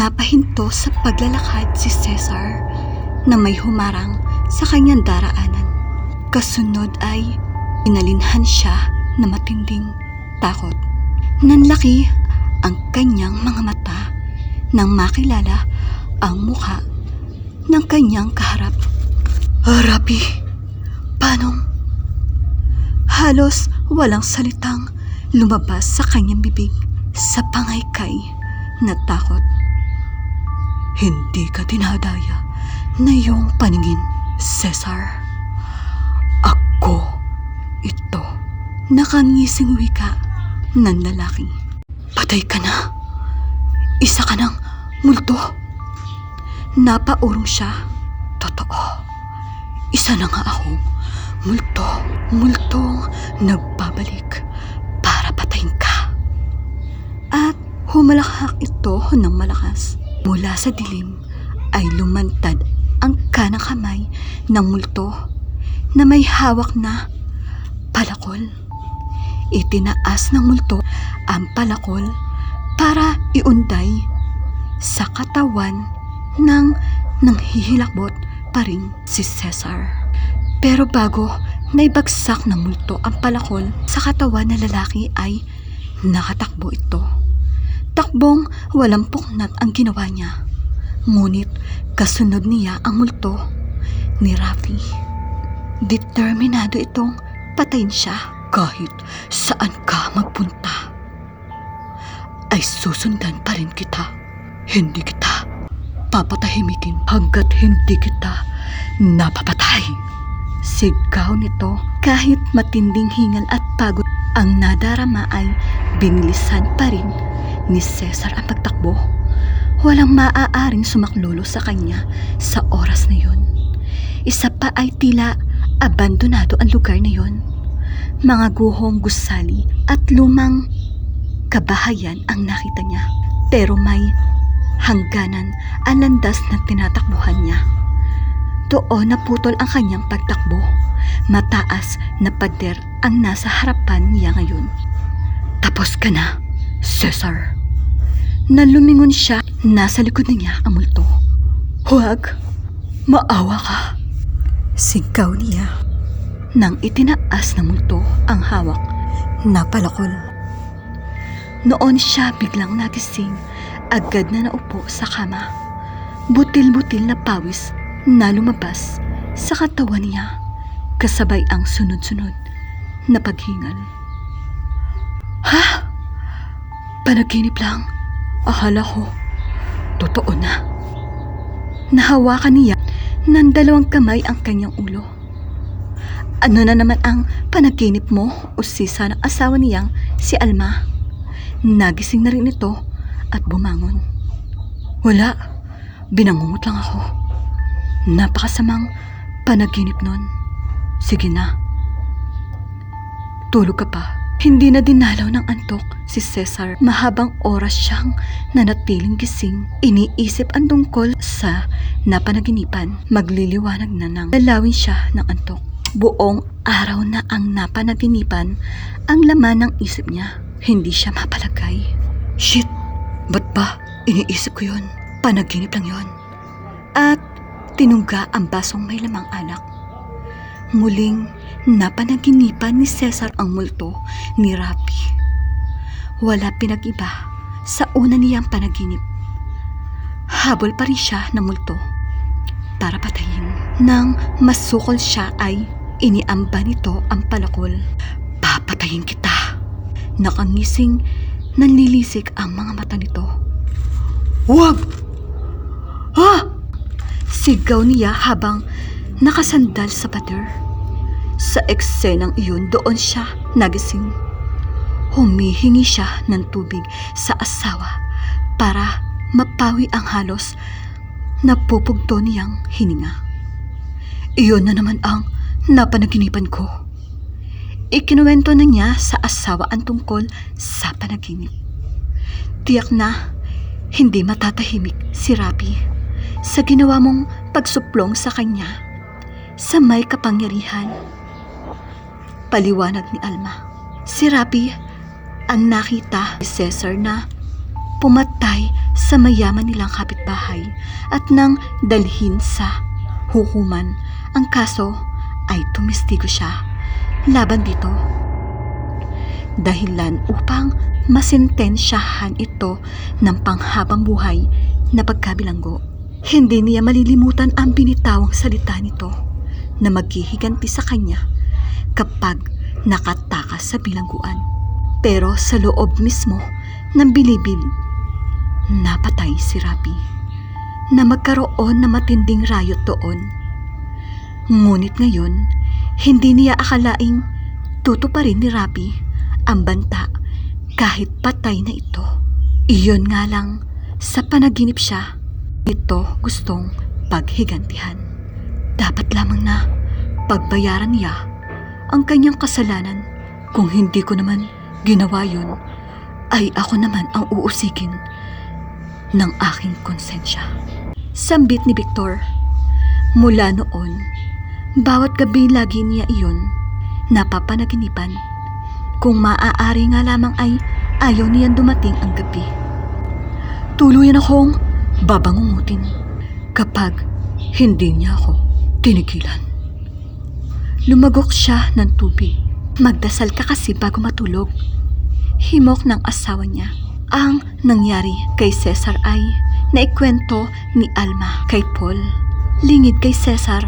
Napahinto sa paglalakad si Cesar na may humarang sa kanyang daraanan. Kasunod ay inalinhan siya na matinding takot. Nanlaki ang kanyang mga mata nang makilala ang mukha ng kanyang kaharap. Rapi, paano? Halos walang salitang lumabas sa kanyang bibig sa pangaykay na takot. Hindi ka dinadaya na iyong paningin, Cesar. Ako ito. Nakangising wika ng lalaki. Patay ka na. Isa ka ng multo. Napaurong siya. Totoo. Isa na nga akong multong nagbabalik para patayin ka. At humalakhak ito ng malakas. Mula sa dilim ay lumantad ang kanang kamay ng multo na may hawak na palakol. Itinaas ng multo ang palakol para iunday sa katawan ng nanghihilakbot pa rin si Cesar. Pero bago naibagsak ng multo ang palakol sa katawan ng lalaki ay nakatakbo ito. Takbong walang puknat ang ginawa niya. Ngunit kasunod niya ang multo ni Rafi. Determinado itong patayin siya. Kahit saan ka magpunta, ay susundan pa rin kita. Hindi kita papatahimikin hanggat hindi kita napapatay. Sigaw nito kahit matinding hingal at pagod ang nadarama ay binilisan pa rin ni Cesar ang pagtakbo. Walang maaaring sumaklolo sa kanya sa oras na yon. Isa pa ay tila abandonado ang lugar na yon. Mga guhong gusali at lumang kabahayan ang nakita niya. Pero may hangganan ang landas na tinatakbuhan niya. Doon naputol ang kanyang pagtakbo. Mataas na pader ang nasa harapan niya ngayon. Tapos ka na, Cesar. Nalumingon siya, nasa likod na niya ang multo. Huwag, maawa ka. Sigaw niya nang itinaas ng multo ang hawak na palakol. Noon siya biglang nagising, agad na naupo sa kama. Butil-butil na pawis na lumabas sa katawan niya, kasabay ang sunod-sunod na paghingal. Ha? Panaginip lang. Akala ko, totoo na. Nahawakan niya ng dalawang kamay ang kanyang ulo. Ano na naman ang panaginip mo, usisa ng asawa niyang si Alma? Nagising na rin ito at bumangon. Wala, binangungot lang ako. Napakasamang panaginip nun. Sige na. Tulog ka pa. Hindi na dinalaw ng antok si Cesar. Mahabang oras siyang nanatiling gising. Iniisip ang tungkol sa napanaginipan. Magliliwanag na nang dalawin siya ng antok. Buong araw na ang napanaginipan ang laman ng isip niya. Hindi siya mapalagay. Shit! Ba't ba iniisip ko yun? Panaginip lang yun. At tinungga ang basong may lamang alak. Muling napanaginipan ni Cesar ang multo ni Rapi. Wala pinag-iba sa una niyang panaginip. Habol pa rin siya ng multo para patayin. Nang masukol siya ay iniamba nito ang palakol. Papatayin kita. Nakangising nanlilisik ang mga mata nito. Huwag! Ha! Sigaw niya habang nakasandal sa pader. Sa eksenang iyon, doon siya nagising. Humihingi siya ng tubig sa asawa para mapawi ang halos napupugto niyang hininga. Iyon na naman ang napanaginipan ko. Ikinuwento na niya sa asawa ang tungkol sa panaginip. Tiyak na hindi matatahimik si Rapi sa ginawa mong pagsuplong sa kanya sa may kapangyarihan. Paliwanag ni Alma. Si Rapi ang nakita ni Cesar na pumatay sa sa mayaman nilang kapitbahay at nang dalhin sa hukuman. Ang kaso ay tumistigo siya laban dito. Dahilan upang masentensyahan ito ng panghabang buhay na pagkabilanggo. Hindi niya malilimutan ang binitawang salita nito na maghihiganti sa kanya kapag nakatakas sa bilangguan. Pero sa loob mismo ng bilibid, napatay si Rapi na magkaroon na matinding rayot doon. Ngunit ngayon, hindi niya akalaing tutuparin ni Rapi ang banta kahit patay na ito. Iyon nga lang, sa panaginip siya, ito gustong paghigantihan. Dapat lamang na pagbayaran niya ang kanyang kasalanan. Kung hindi ko naman ginawa yun, ay ako naman ang uusigin ng aking konsensya. Sambit ni Victor. Mula noon, bawat gabi lagi niya iyon napapanaginipan. Kung maaari nga lamang ay ayaw niyan dumating ang gabi. Tuluyan akong babangungutin kapag hindi niya ako tinigilan. Lumagok siya ng tubig. Magdasal ka kasi bago matulog. Himok ng asawa niya. Ang nangyari kay Cesar ay naikwento ni Alma kay Paul. Lingid kay Cesar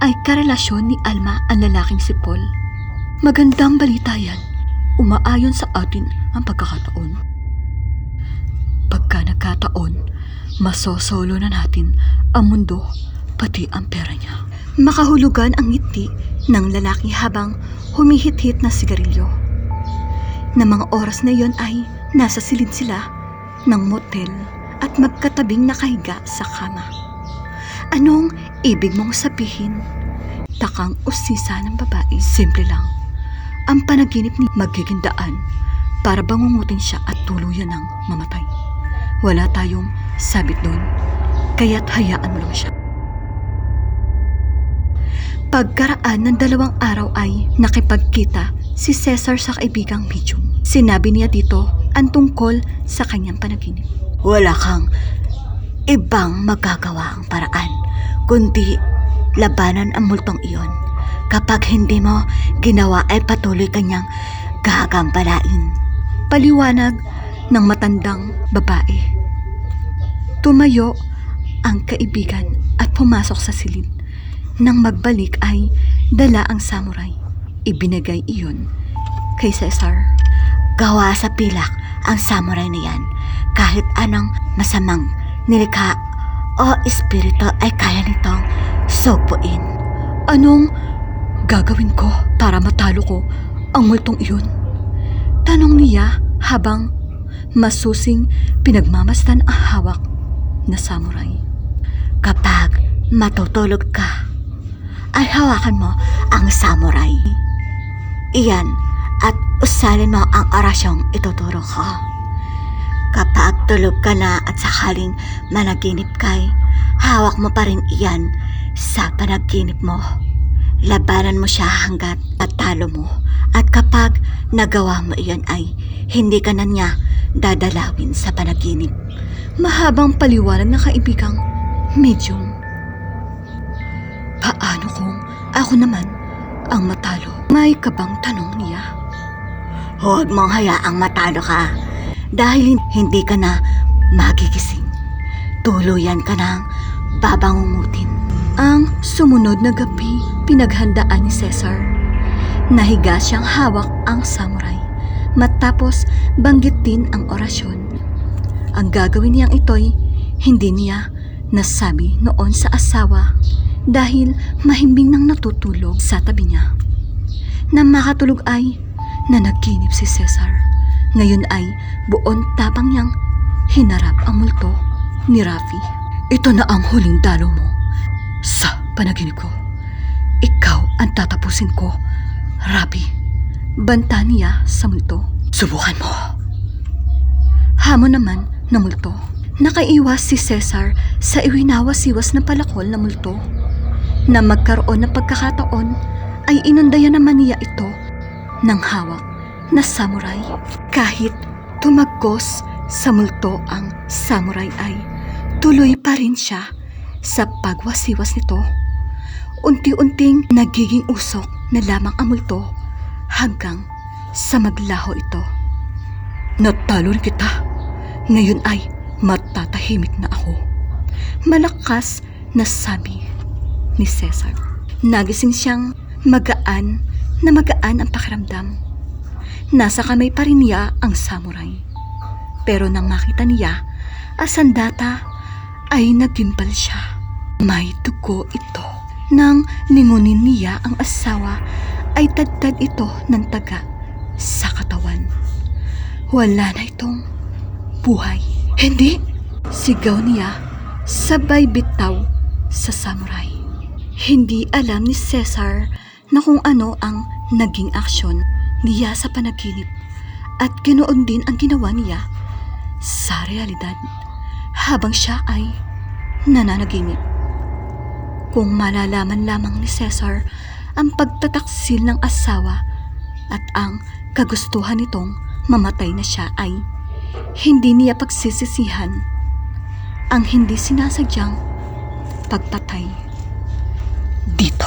ay karelasyon ni Alma ang lalaking si Paul. Magandang balita yan. Umaayon sa atin ang pagkakataon. Pagka nagkataon, masosolo na natin ang mundo, pati ang pera niya. Makahulugan ang ngiti ng lalaki habang humihit-hit na sigarilyo. Na mga oras na yon ay nasa silid sila ng motel at magkatabing nakahiga sa kama. Anong ibig mong sabihin? Takang usisa ng babae. Simple lang. Ang panaginip ni magiging daan para bangungutin siya at tuluyan ng mamatay. Wala tayong sabit doon, kaya't hayaan mo lang siya. Pagkaraan ng 2 araw ay nakipagkita si Cesar sa kaibigang medium. Sinabi niya dito ang tungkol sa kanyang panaginip. Wala kang ibang magagawa ang paraan, kundi labanan ang multong iyon. Kapag hindi mo ginawa ay patuloy kanyang gagambalain. Paliwanag ng matandang babae. Tumayo ang kaibigan at pumasok sa silid. Nang magbalik ay dala ang samurai. Ibinigay iyon kay Cesar. Gawa sa pilak ang samurai na yan. Kahit anong masamang nilikha o espiritu ay kaya nitong sugpuin. Anong gagawin ko para matalo ko ang multong iyon? Tanong niya habang masusing pinagmamasdan ang hawak na samurai. Kapag matutulog ka, ay hawakan mo ang samurai. Iyan at usalin mo ang orasyong ituturo ko. Kapag tulog ka na at sakaling managinip kay, hawak mo pa rin iyan sa panaginip mo. Labanan mo siya hanggat matalo mo. At kapag nagawa mo iyan ay hindi ka na niya dadalawin sa panaginip. Mahabang paliwanag na kaibigang medium. Paano kung ako naman ang matalo? May kabang tanong niya. Huwag mong hayaang matalo ka dahil hindi ka na magigising. Tuluyan ka nang babangungutin. Ang sumunod na gabi, pinaghandaan ni Cesar. Nahiga siyang hawak ang samurai. Matapos banggitin ang orasyon. Ang gagawin niyang ito'y hindi niya nasabi noon sa asawa dahil mahimbing nang natutulog sa tabi niya. Nang makatulog ay nanaginip si Cesar. Ngayon ay buon tapang niyang hinarap ang multo ni Rafi. Ito na ang huling dalo mo sa panaginip ko. Ikaw ang tatapusin ko, Rafi. Banta niya sa multo. Subukan mo. Hamon naman na multo. Nakaiwas si Cesar sa iwinawas-iwas na palakol na multo. Na magkaroon ng pagkakataon ay inundayan naman niya ito ng hawak na samurai. Kahit tumagos sa multo ang samurai ay tuloy pa rin siya sa pagwasiwas nito. Unti-unting nagiging usok na lamang ang multo hanggang sa maglaho ito. Natalo rin kita. Ngayon ay matatahimik na ako. Malakas na sabi ni Cesar. Nagising siyang magaan ang pakiramdam. Nasa kamay pa rin niya ang samurai. Pero nang makita niya, Sandata ay nagimbal siya. May dugo ito. Nang lingunin niya ang asawa, ay tagtad ito ng taga sa katawan. Wala na itong buhay. Hindi! Sigaw niya, sabay bitaw sa samurai. Hindi alam ni Cesar na kung ano ang naging aksyon niya sa panaginip at ganoon din ang ginawa niya sa realidad habang siya ay nananaginip. Kung malalaman lamang ni Cesar ang pagtataksil ng asawa at ang kagustuhan nitong mamatay na siya ay hindi niya pagsisisihan ang hindi sinasadyang pagpatay. Dito